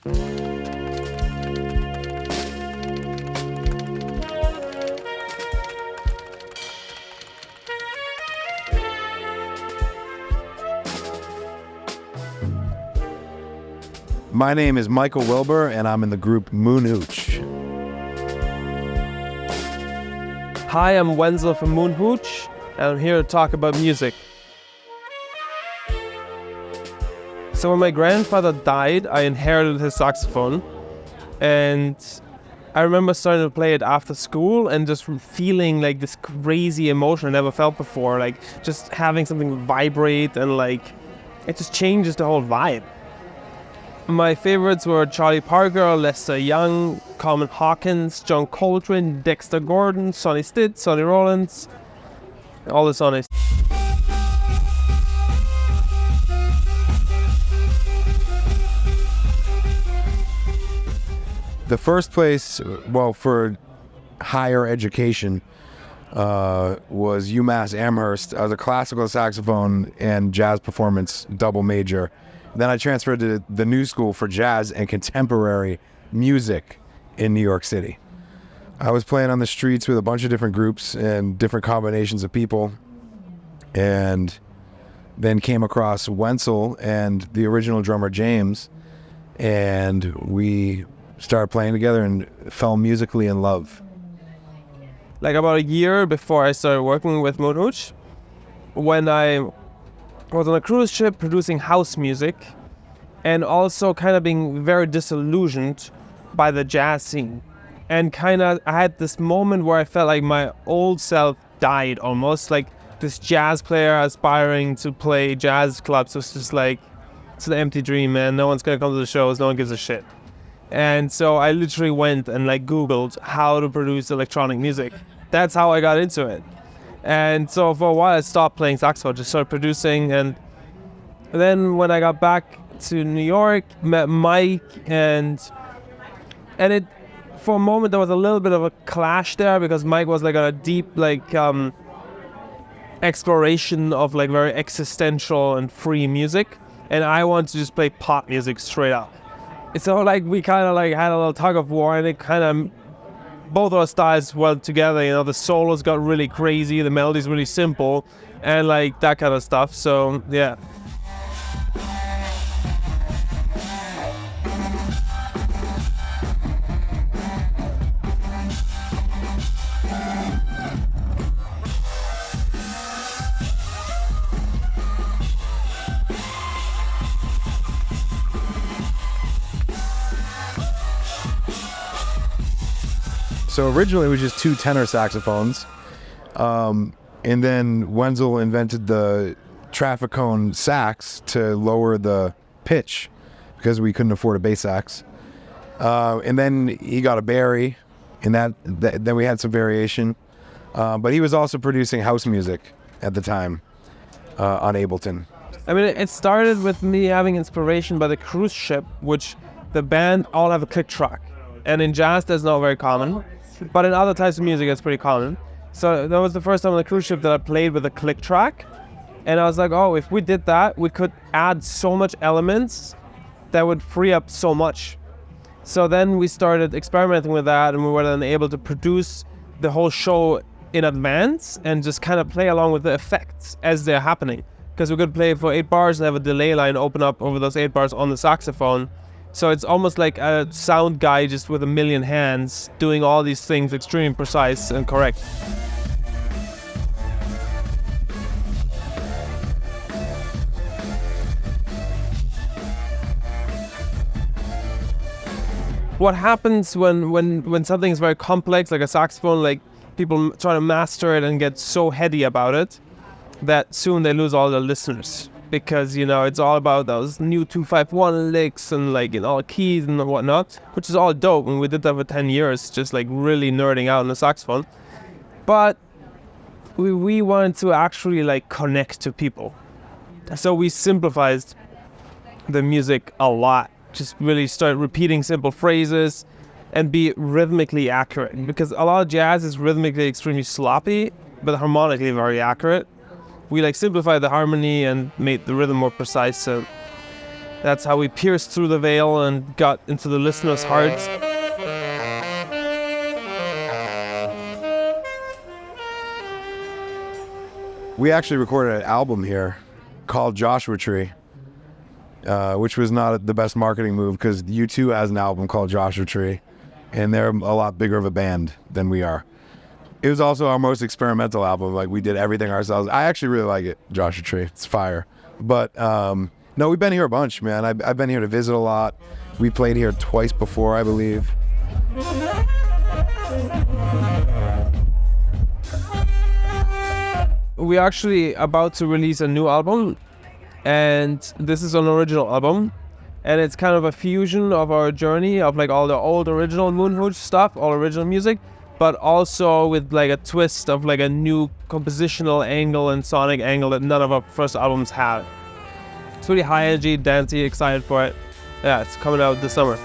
My name is Michael Wilbur, and I'm in the group Moon Hooch. Hi, I'm Wenzl from Moon Hooch, and I'm here to talk about music. So when my grandfather died, I inherited his saxophone, and I remember starting to play it after school and just feeling like this crazy emotion I never felt before, like just having something vibrate, and like it just changes the whole vibe. My favorites were Charlie Parker, Lester Young, Coleman Hawkins, John Coltrane, Dexter Gordon, Sonny Stitt, Sonny Rollins, all the Sonnys. The first place, well, for higher education was UMass Amherst. I was a classical saxophone and jazz performance double major. Then I transferred to the New School for Jazz and Contemporary Music in New York City. I was playing on the streets with a bunch of different groups and different combinations of people, and then came across Wenzl and the original drummer James, and we started playing together and fell musically in love. Like about a year before I started working with Moon Hooch, when I was on a cruise ship producing house music and also kind of being very disillusioned by the jazz scene. And kind of I had this moment where I felt like my old self died almost, like this jazz player aspiring to play jazz clubs was just like, it's an empty dream, man. No one's gonna come to the shows, no one gives a shit. And so I literally went and like Googled how to produce electronic music. That's how I got into it. And so for a while I stopped playing saxophone, just started producing. And then when I got back to New York, met Mike, and it, for a moment there was a little bit of a clash there, because Mike was like on a deep exploration of like very existential and free music, and I wanted to just play pop music straight up. So like we kind of like had a little tug of war, and it kind of, both our styles went together, you know, the solos got really crazy, the melody's really simple, and like that kind of stuff, so yeah. So originally it was just two tenor saxophones, and then Wenzl invented the traffic cone sax to lower the pitch because we couldn't afford a bass sax. And then he got a Barry, and then we had some variation. But he was also producing house music at the time on Ableton. I mean, it started with me having inspiration by the cruise ship, which the band all have a click track. And in jazz, that's not very common. But in other types of music, it's pretty common. So that was the first time on the cruise ship that I played with a click track. And I was like, oh, if we did that, we could add so much elements that would free up so much. So then we started experimenting with that, and we were then able to produce the whole show in advance and just kind of play along with the effects as they're happening. Because we could play for 8 bars and have a delay line open up over those 8 bars on the saxophone. So it's almost like a sound guy just with a million hands doing all these things extremely precise and correct. What happens when something is very complex, like a saxophone, like people try to master it and get so heady about it that soon they lose all their listeners. Because, you know, it's all about those new 251 licks and like in all keys and whatnot, which is all dope. And we did that for 10 years, just like really nerding out on the saxophone. But we wanted to actually like connect to people. So we simplified the music a lot. Just really start repeating simple phrases and be rhythmically accurate. Because a lot of jazz is rhythmically extremely sloppy, but harmonically very accurate. We like simplified the harmony and made the rhythm more precise. So That's how we pierced through the veil and got into the listeners' hearts. We actually recorded an album here called Joshua Tree, which was not the best marketing move because U2 has an album called Joshua Tree, and they're a lot bigger of a band than we are. It was also our most experimental album. Like, we did everything ourselves. I actually really like it, Joshua Tree. It's fire. But no, we've been here a bunch, man. I've been here to visit a lot. We played here twice before, I believe. We're actually about to release a new album, and this is an original album, and it's kind of a fusion of our journey of like all the old original Moon Hooch stuff, all original music, but also with like a twist of like a new compositional angle and sonic angle that none of our first albums had. It's really high energy, dancey, excited for it. Yeah, it's coming out this summer.